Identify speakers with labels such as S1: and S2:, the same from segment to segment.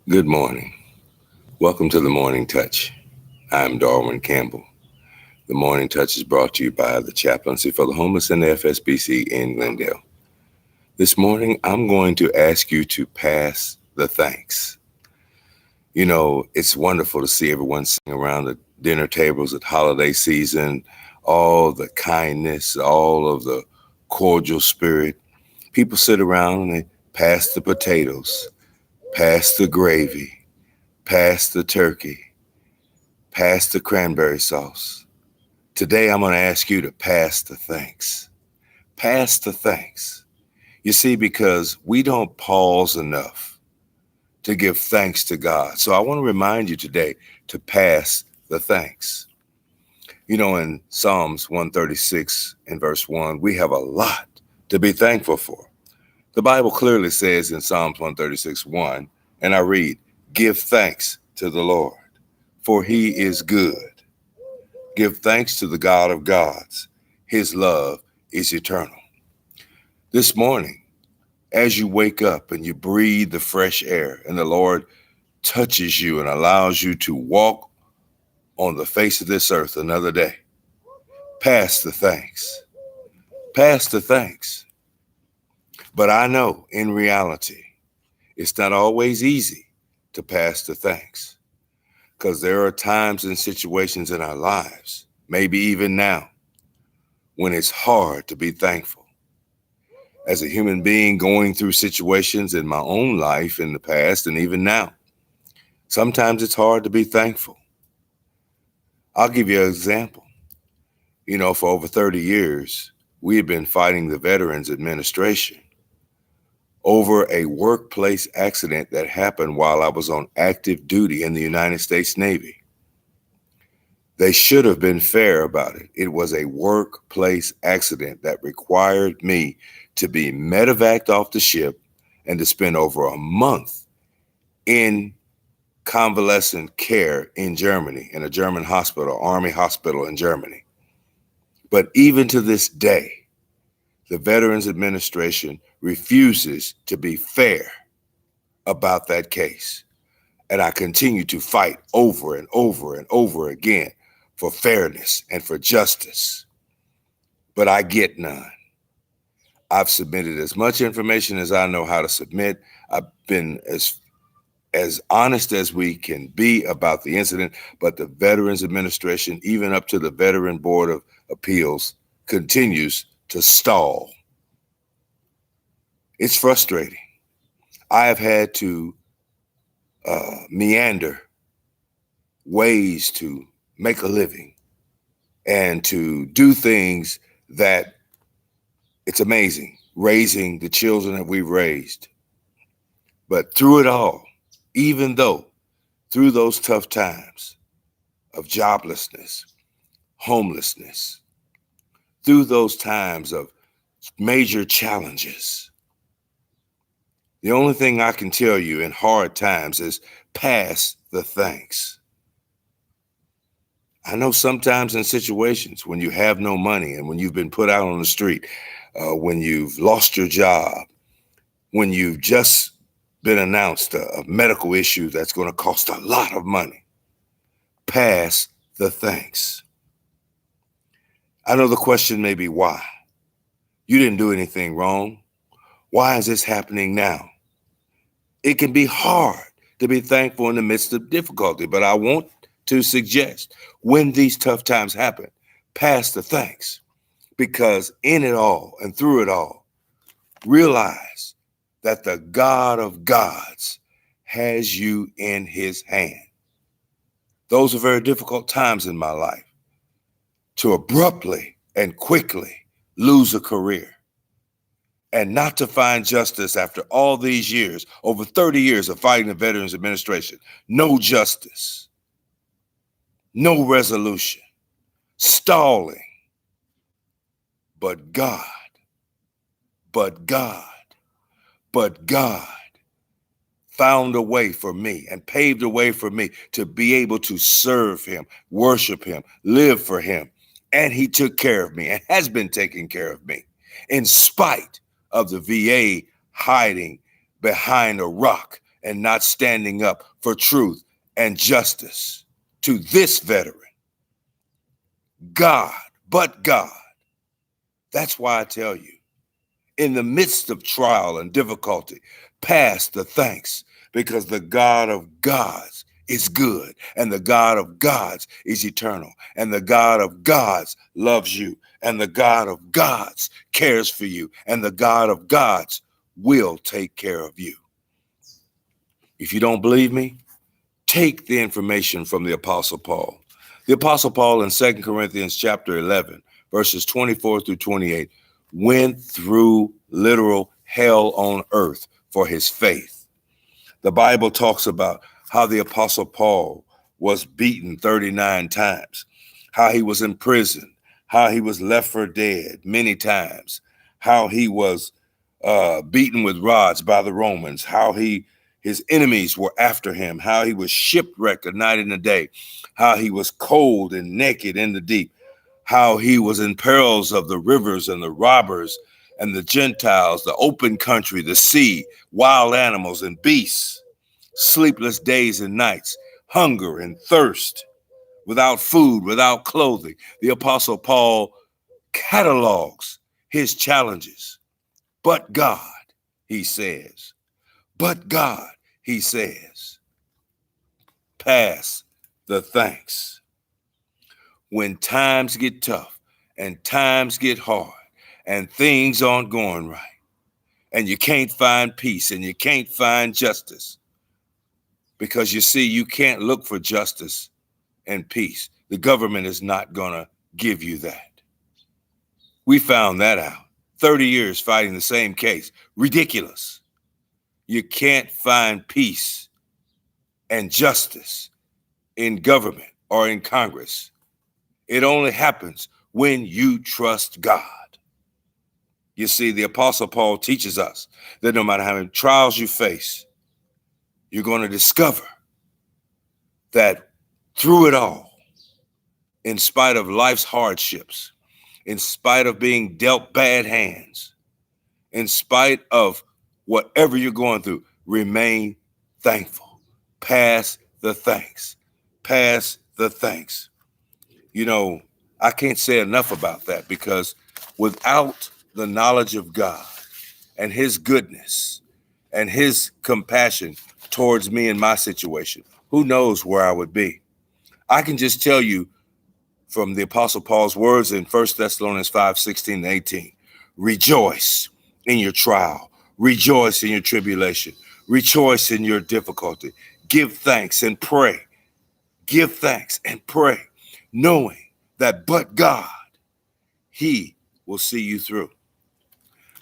S1: Good morning. Welcome to the Morning Touch. I'm Darwin Campbell. The Morning Touch is brought to you by the Chaplaincy for the Homeless and the FSBC in Glendale. This morning, I'm going to ask you to pass the thanks. You know, it's wonderful to see everyone sitting around the dinner tables at holiday season, all the kindness, all of the cordial spirit. People sit around and they pass the potatoes, pass the gravy, pass the turkey, pass the cranberry sauce. Today, I'm going to ask you to pass the thanks. Pass the thanks. You see, because we don't pause enough to give thanks to God. So I want to remind you today to pass the thanks. You know, in Psalms 136 and verse 1, we have a lot to be thankful for. The Bible clearly says in Psalms 136:1, and I read, "Give thanks to the Lord, for he is good. Give thanks to the God of gods. His love is eternal." This morning, as you wake up and you breathe the fresh air and the Lord touches you and allows you to walk on the face of this earth another day, pass the thanks. Pass the thanks. But I know in reality, it's not always easy to pass the thanks, because there are times and situations in our lives, maybe even now, when it's hard to be thankful. As a human being going through situations in my own life in the past and even now, sometimes it's hard to be thankful. I'll give you an example. You know, for over 30 years, we have been fighting the Veterans Administration over a workplace accident that happened while I was on active duty in the United States Navy. They should have been fair about it. It was a workplace accident that required me to be medevaced off the ship and to spend over a month in convalescent care in Germany, in a German hospital, Army hospital in Germany. But even to this day, the Veterans Administration refuses to be fair about that case. And I continue to fight over and over and over again for fairness and for justice. But I get none. I've submitted as much information as I know how to submit. I've been as honest as we can be about the incident, but the Veterans Administration, even up to the Veteran Board of Appeals, continues to stall. It's frustrating. I have had to meander ways to make a living and to do things that it's amazing, raising the children that we've raised. But through it all, even though through those tough times of joblessness, homelessness, through those times of major challenges, the only thing I can tell you in hard times is pass the thanks. I know sometimes in situations when you have no money and when you've been put out on the street, when you've lost your job, when you've just been announced a medical issue that's going to cost a lot of money, pass the thanks. I know the question may be why? You didn't do anything wrong. Why is this happening now? It can be hard to be thankful in the midst of difficulty, but I want to suggest when these tough times happen, pass the thanks, because in it all and through it all, realize that the God of gods has you in his hand. Those are very difficult times in my life, to abruptly and quickly lose a career and not to find justice after all these years, over 30 years of fighting the Veterans Administration. No justice, no resolution, stalling. But God, but God, but God found a way for me and paved a way for me to be able to serve him, worship him, live for him. And he took care of me and has been taking care of me in spite of the VA hiding behind a rock and not standing up for truth and justice to this veteran. God, but God. That's why I tell you, in the midst of trial and difficulty, pass the thanks, because the God of gods is good, and the God of gods is eternal, and the God of gods loves you, and the God of gods cares for you, and the God of gods will take care of you. If you don't believe me, take the information from the Apostle Paul. The Apostle Paul in 2 Corinthians chapter 11, verses 24 through 28, went through literal hell on earth for his faith. The Bible talks about how the Apostle Paul was beaten 39 times, how he was in prison, how he was left for dead many times, how he was beaten with rods by the Romans, how his enemies were after him, how he was shipwrecked a night and a day, how he was cold and naked in the deep, how he was in perils of the rivers and the robbers and the Gentiles, the open country, the sea, wild animals and beasts, sleepless days and nights, hunger and thirst, without food, without clothing. The Apostle Paul catalogs his challenges. But God, he says, but God, he says, pass the thanks. When times get tough and times get hard and things aren't going right and you can't find peace and you can't find justice, because you see, you can't look for justice and peace. The government is not going to give you that. We found that out. 30 years fighting the same case. Ridiculous. You can't find peace and justice in government or in Congress. It only happens when you trust God. You see, the Apostle Paul teaches us that no matter how many trials you face, you're going to discover that through it all, in spite of life's hardships, in spite of being dealt bad hands, in spite of whatever you're going through, remain thankful. Pass the thanks. Pass the thanks. You know, I can't say enough about that, because without the knowledge of God and his goodness and his compassion towards me in my situation, who knows where I would be? I can just tell you from the Apostle Paul's words in 1 Thessalonians 5:16-18, rejoice in your trial, rejoice in your tribulation, rejoice in your difficulty, give thanks and pray, give thanks and pray, knowing that but God, he will see you through.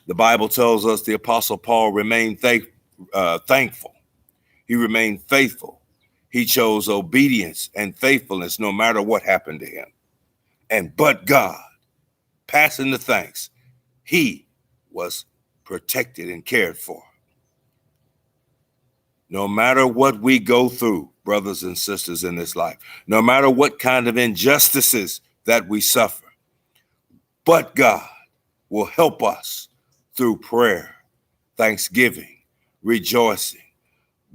S1: The Bible tells us the Apostle Paul remained thankful. He remained faithful. He chose obedience and faithfulness no matter what happened to him. And but God, passing the thanks, he was protected and cared for. No matter what we go through, brothers and sisters in this life, no matter what kind of injustices that we suffer, but God will help us through prayer, thanksgiving, rejoicing.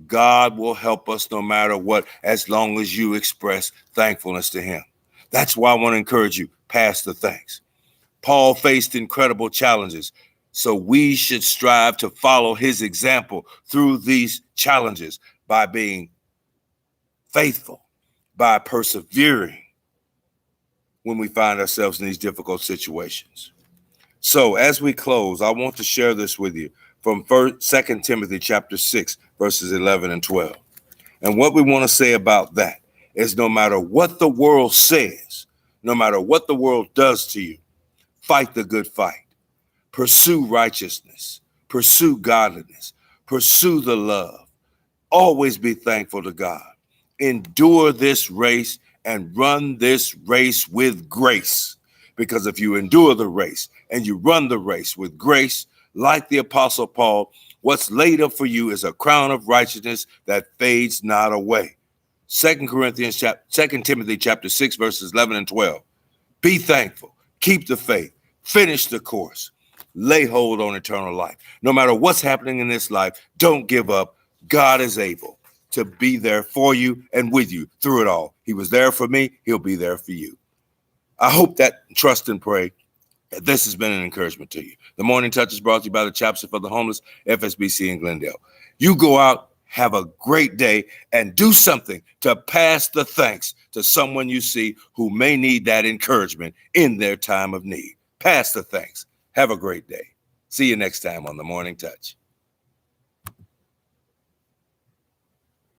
S1: God will help us no matter what, as long as you express thankfulness to him. That's why I want to encourage you, pass the thanks. Paul faced incredible challenges, so we should strive to follow his example through these challenges by being faithful, by persevering when we find ourselves in these difficult situations. So as we close, I want to share this with you from 2 Timothy chapter 6, verses 11 and 12. And what we want to say about that is, no matter what the world says, no matter what the world does to you, fight the good fight. Pursue righteousness. Pursue godliness. Pursue the love. Always be thankful to God. Endure this race and run this race with grace. Because if you endure the race and you run the race with grace, like the Apostle Paul, what's laid up for you is a crown of righteousness that fades not away. 2 Timothy chapter 6, verses 11 and 12. Be thankful. Keep the faith. Finish the course. Lay hold on eternal life. No matter what's happening in this life, don't give up. God is able to be there for you and with you through it all. He was there for me. He'll be there for you. I hope that, trust and pray, that this has been an encouragement to you. The Morning Touch is brought to you by the Chapter for the Homeless, FSBC in Glendale. You go out, have a great day, and do something to pass the thanks to someone you see who may need that encouragement in their time of need. Pass the thanks. Have a great day. See you next time on The Morning Touch.